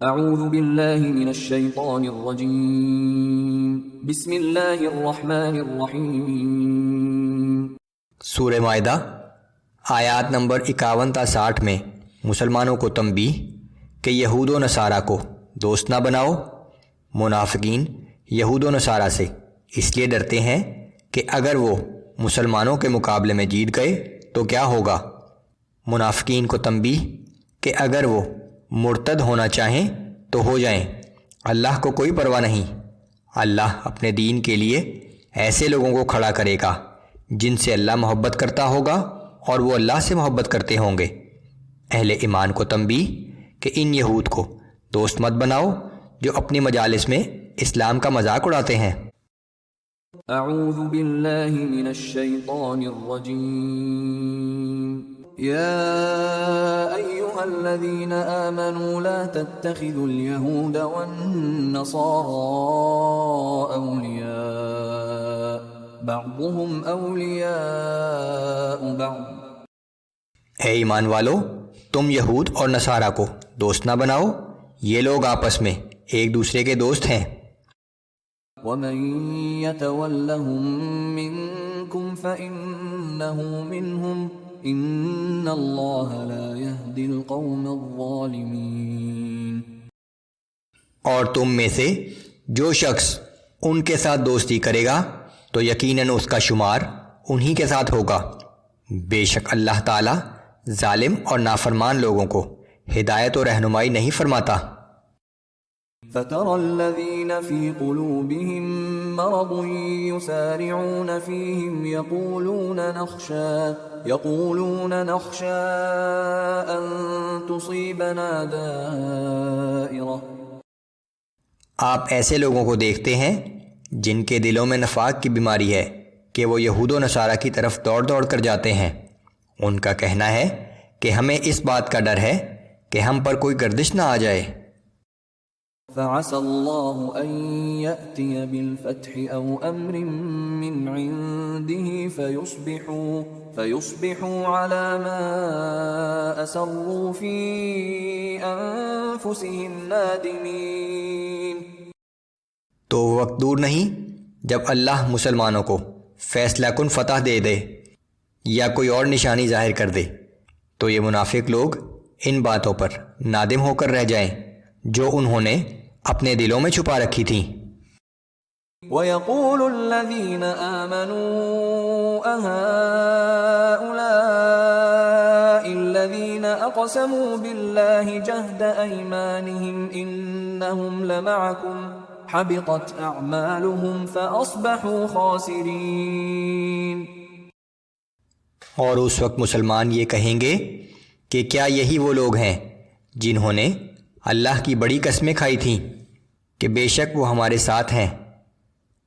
اعوذ باللہ من الشیطان الرجیم بسم اللہ الرحمن الرحیم۔ سورہ مائدہ آیات نمبر 51 تا 60 میں مسلمانوں کو تنبیہ کہ یہود و نصارہ کو دوست نہ بناؤ۔ منافقین یہود و نصارہ سے اس لیے ڈرتے ہیں کہ اگر وہ مسلمانوں کے مقابلے میں جیت گئے تو کیا ہوگا۔ منافقین کو تنبیہ کہ اگر وہ مرتد ہونا چاہیں تو ہو جائیں، اللہ کو کوئی پرواہ نہیں۔ اللہ اپنے دین کے لیے ایسے لوگوں کو کھڑا کرے گا جن سے اللہ محبت کرتا ہوگا اور وہ اللہ سے محبت کرتے ہوں گے۔ اہل ایمان کو تنبیہ کہ ان یہود کو دوست مت بناؤ جو اپنی مجالس میں اسلام کا مذاق اڑاتے ہیں۔ اعوذ باللہ من الشیطان الرجیم۔ یا ایہا الذین آمنوا لا تتخذوا اليہود والنصارى اولیاء بعضهم اولیاء بعض۔ اے ایمان والو، تم یہود اور نصارہ کو دوست نہ بناؤ، یہ لوگ آپس میں ایک دوسرے کے دوست ہیں۔ وَمَن يَتَوَلَّهُم مِّنكُمْ فَإِنَّهُ مِنْهُمْ إِنَّ اللَّهَ لَا يَهْدِي الْقَوْمَ الظَّالِمِينَ۔ اور تم میں سے جو شخص ان کے ساتھ دوستی کرے گا تو یقیناً اس کا شمار انہی کے ساتھ ہوگا۔ بے شک اللہ تعالی ظالم اور نافرمان لوگوں کو ہدایت و رہنمائی نہیں فرماتا۔ فَتَرَى الَّذِينَ فِي قُلُوبِهِم مَّرَضٌ يُسَارِعُونَ فِيهِمْ يَقُولُونَ نَخْشَىٰ أَن تُصِيبَنَا دَائِرَةٌ۔ آپ ایسے لوگوں کو دیکھتے ہیں جن کے دلوں میں نفاق کی بیماری ہے کہ وہ یہود و نصارہ کی طرف دوڑ دوڑ کر جاتے ہیں۔ ان کا کہنا ہے کہ ہمیں اس بات کا ڈر ہے کہ ہم پر کوئی گردش نہ آ جائے۔ فَعَسَى اللَّهُ أَن يَأْتِيَ بِالْفَتْحِ أَوْ أَمْرٍ مِّنْ عِندِهِ فَيُصْبِحُوا عَلَى مَا أَسَرُّوا فِي أَنفُسِهِمْ نَادِمِينَ۔ تو وہ وقت دور نہیں جب اللہ مسلمانوں کو فیصلہ کن فتح دے دے یا کوئی اور نشانی ظاہر کر دے تو یہ منافق لوگ ان باتوں پر نادم ہو کر رہ جائیں جو انہوں نے اپنے دلوں میں چھپا رکھی تھیں۔ وَيَقُولُ الَّذِينَ آمَنُوا أَهَٰؤُلَاءِ الَّذِينَ أَقْسَمُوا بِاللَّهِ جَهْدَ أَيْمَانِهِمْ إِنَّهُمْ لَمَعَكُمْ حَبِطَتْ أَعْمَالُهُمْ فَأَصْبَحُوا خَاسِرِينَ۔ اور اس وقت مسلمان یہ کہیں گے کہ کیا یہی وہ لوگ ہیں جنہوں نے اللہ کی بڑی قسمیں کھائی تھیں کہ بے شک وہ ہمارے ساتھ ہیں۔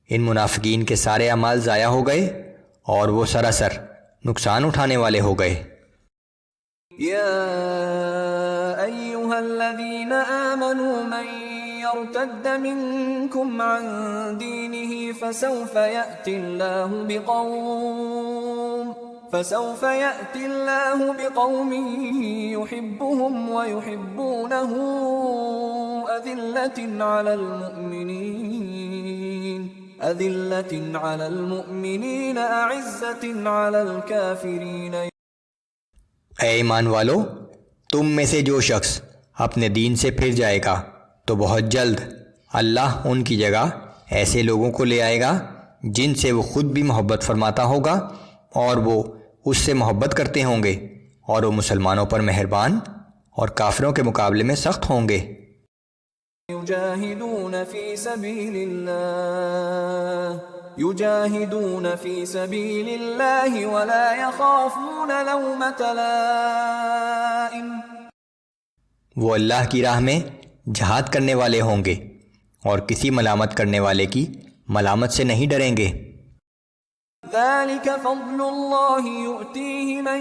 ان منافقین کے سارے اعمال ضائع ہو گئے اور وہ سراسر نقصان اٹھانے والے ہو گئے۔ یا ایہا الذین آمنوا من يرتد منکم عن دینہ فسوف یأتی اللہ بقوم يحبهم ويحبونه أذلة على المؤمنين أعزة على الكافرين۔ اے ایمان والو، تم میں سے جو شخص اپنے دین سے پھر جائے گا تو بہت جلد اللہ ان کی جگہ ایسے لوگوں کو لے آئے گا جن سے وہ خود بھی محبت فرماتا ہوگا اور وہ اس سے محبت کرتے ہوں گے، اور وہ مسلمانوں پر مہربان اور کافروں کے مقابلے میں سخت ہوں گے۔ یجاہدون فی سبیل اللہ ولا یخافون لومۃ لائم۔ وہ اللہ کی راہ میں جہاد کرنے والے ہوں گے اور کسی ملامت کرنے والے کی ملامت سے نہیں ڈریں گے۔ ذَلِكَ فَضْلُ اللَّهِ يُؤْتِيهِ مَن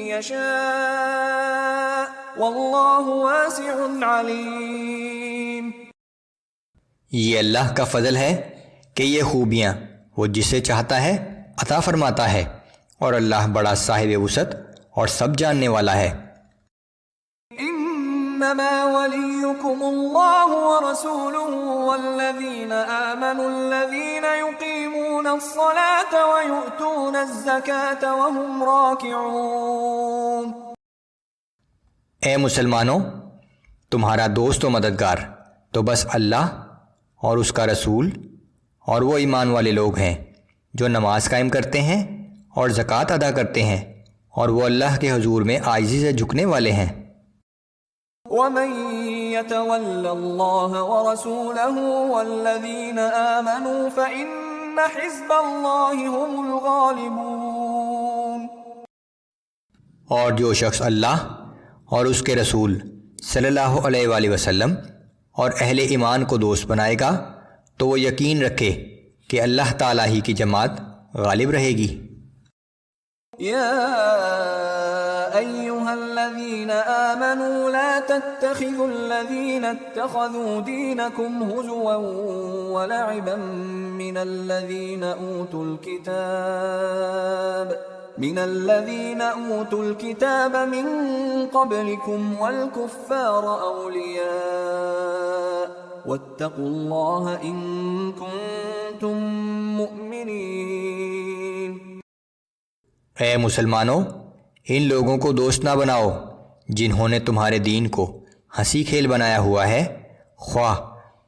يَشَاءُ وَاللَّهُ وَاسِعٌ عَلِيمٌ۔ یہ اللہ کا فضل ہے کہ یہ خوبیاں وہ جسے چاہتا ہے عطا فرماتا ہے، اور اللہ بڑا صاحب وسعت اور سب جاننے والا ہے۔ إنما وليكم الله ورسوله والذين آمنوا الذين يقيمون الصلاة ويؤتون الزكاة وهم راكعون۔ اے مسلمانوں، تمہارا دوست و مددگار تو بس اللہ اور اس کا رسول اور وہ ایمان والے لوگ ہیں جو نماز قائم کرتے ہیں اور زکوٰۃ ادا کرتے ہیں، اور وہ اللہ کے حضور میں عاجزی سے جھکنے والے ہیں۔ ومن يتول الله ورسوله والذين آمنوا فإن حزب الله هم الغالبون۔ اور جو شخص اللہ اور اس کے رسول صلی اللہ علیہ وآلہ وسلم اور اہل ایمان کو دوست بنائے گا تو وہ یقین رکھے کہ اللہ تعالیٰ ہی کی جماعت غالب رہے گی۔ يا أيها الذين آمنوا لا تتخذوا الذين اتخذوا دينكم هزوا ولعبا من الذين أوتوا الكتاب من قبلكم والكفار أولياء واتقوا الله إن كنتم مؤمنين۔ اے مسلمانوں، ان لوگوں کو دوست نہ بناؤ جنہوں نے تمہارے دین کو ہنسی کھیل بنایا ہوا ہے، خواہ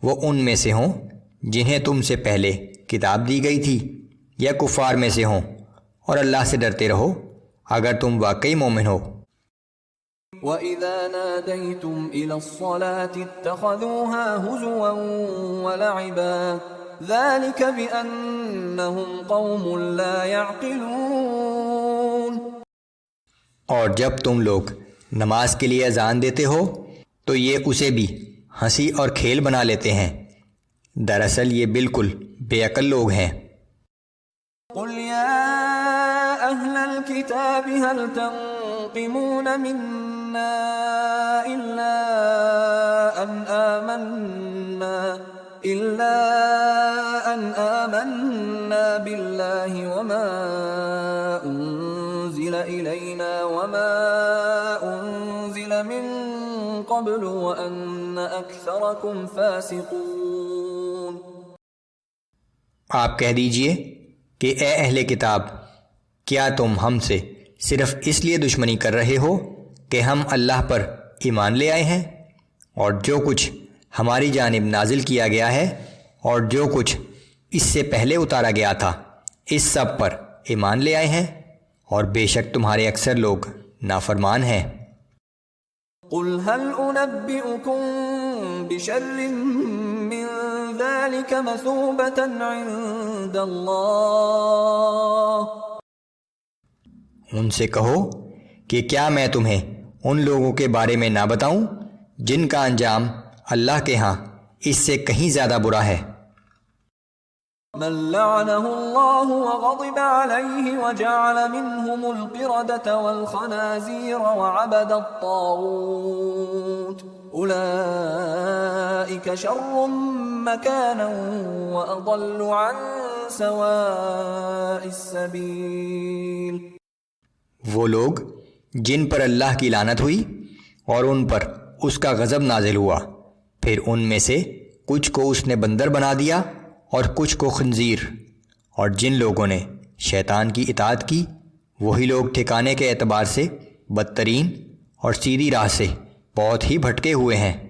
وہ ان میں سے ہوں جنہیں تم سے پہلے کتاب دی گئی تھی یا کفار میں سے ہوں، اور اللہ سے ڈرتے رہو اگر تم واقعی مومن ہو۔ وَإِذَا نَادَيْتُمْ إِلَى الصَّلَاةِ اتَّخَذُوهَا هُزُوًا وَلَعِبًا ذَلِكَ بِأَنَّهُمْ قَوْمٌ لَا يَعْقِلُونَ۔ اور جب تم لوگ نماز کے لیے اذان دیتے ہو تو یہ اسے بھی ہنسی اور کھیل بنا لیتے ہیں، دراصل یہ بالکل بے عقل لوگ ہیں۔ قُلْ يَا أَهْلَ الْكِتَابِ هَلْ تَنقِمُونَ مِنَّا إِلَّا أَنْ آمَنَّا بِاللَّهِ وَمَا أُنزِلَ إِلَيْنَا وَمَا أُنزِلَ مِن قَبْلُ وَأَنَّ أَكْثَرَكُمْ فَاسِقُونَ۔ آپ کہہ دیجئے کہ اے اہل کتاب، کیا تم ہم سے صرف اس لیے دشمنی کر رہے ہو کہ ہم اللہ پر ایمان لے آئے ہیں، اور جو کچھ ہماری جانب نازل کیا گیا ہے اور جو کچھ اس سے پہلے اتارا گیا تھا اس سب پر ایمان لے آئے ہیں، اور بے شک تمہارے اکثر لوگ نافرمان ہیں۔ قُلْ هَلْ أُنَبِّئُكُم بِشَرٍّ مِّن ذَلِكَ مَثُوبَةً عِندَ اللَّهِ۔ ان سے کہو کہ کیا میں تمہیں ان لوگوں کے بارے میں نہ بتاؤں جن کا انجام اللہ کے ہاں اس سے کہیں زیادہ برا ہے۔ من لعنه الله وغضب عليه وجعل منهم القردة والخنازير وعبد الطاغوت أولئك شر مكانا وأضل عن سواء السبيل۔ وہ لوگ جن پر اللہ کی لعنت ہوئی اور ان پر اس کا غضب نازل ہوا، پھر ان میں سے کچھ کو اس نے بندر بنا دیا اور کچھ کو خنزیر، اور جن لوگوں نے شیطان کی اطاعت کی وہی لوگ ٹھکانے کے اعتبار سے بدترین اور سیدھی راہ سے بہت ہی بھٹکے ہوئے ہیں۔